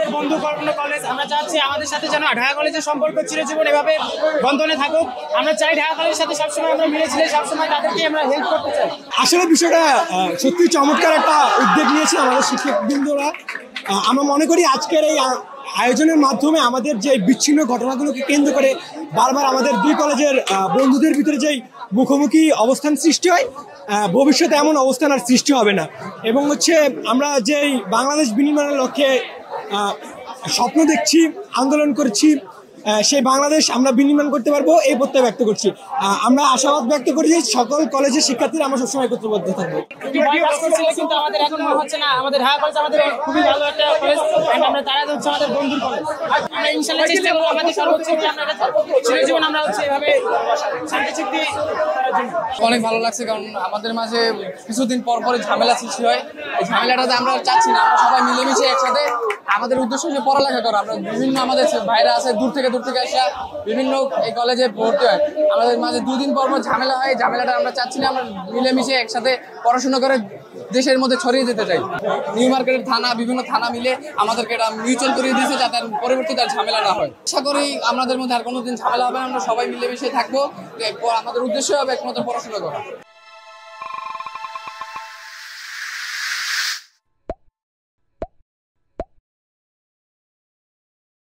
আমাদের বন্ধু কলেজ, আমরা চাচ্ছি আমাদের সাথে যেন ঢাকা কলেজের সম্পর্ক চিরজীবন এভাবে বন্ধনে থাকুক। আমরা চাই ঢাকা কলেজের সাথে সবসময় আমরা মিলেছিলে, সবসময় তাদেরকে আমরা হেল্প করতে চাই। আসলে বিষয়টা সত্যি চমৎকার একটা উদ্যোগ নিয়েছে আমাদের শিক্ষকবৃন্দরা। আমরা মনে করি আজকের এই আয়োজনের মাধ্যমে আমাদের যে বিচ্ছিন্ন ঘটনাগুলোকে কেন্দ্র করে বারবার আমাদের দুই কলেজের বন্ধুদের ভিতরে যেই মুখোমুখি অবস্থান সৃষ্টি হয়, ভবিষ্যতে এমন অবস্থান আর সৃষ্টি হবে না। এবং আমরা যেই বাংলাদেশ বিনির্মাণের লক্ষ্যে স্বপ্ন দেখছি, আন্দোলন করছি, সেই বাংলাদেশ আমরা বিনির্মাণ করতে পারবো এই প্রত্যয় ব্যক্ত করছি। আমরা আশাবাদ ব্যক্ত করি যে সকল কলেজের শিক্ষার্থীরা আমরা সবসময় একত্রবদ্ধ থাকবো। কিন্তু আমাদের এখন মনে হচ্ছে না, আমাদের ঢাকা কলেজ আমাদের খুবই ভালো একটা কলেজ, আমরা তারা হচ্ছে আমাদের বন্ধুর কলেজ। আমরা ইনশাআল্লাহ চেষ্টা করবো আমাদের সর্বোচ্চ চিরজীবন আমরা হচ্ছে এভাবে শান্তি চুক্তি। অনেক ভালো লাগছে, কারণ আমাদের মাঝে কিছুদিন পর পরে ঝামেলা সৃষ্টি হয়। এই ঝামেলাটাতে আমরা চাচ্ছি না, আমরা সবাই মিলেমিশে একসাথে, আমাদের উদ্দেশ্য হচ্ছে পড়ালেখা করা। আমরা বিভিন্ন আমাদের ভাইরা আছে দূর থেকে আসা, বিভিন্ন এই কলেজে ভর্তি হয়। আমাদের মাঝে দুদিন পর ঝামেলা হয়, ঝামেলাটা আমরা চাচ্ছি না, আমরা মিলেমিশে একসাথে পড়াশোনা করে দেশের মধ্যে ছড়িয়ে যেতে চাই। নিউ মার্কেটের থানা, বিভিন্ন থানা মিলে আমাদেরকে এটা মিউচুয়াল করিয়ে দিয়েছে, যাতে পরবর্তীতে আর ঝামেলা না হয়। আশা করি আমাদের মধ্যে আর কোনোদিন ঝামেলা হবে না, আমরা সবাই মিলেমিশে থাকবো। আমাদের উদ্দেশ্য হবে একমাত্র পড়াশোনা করা।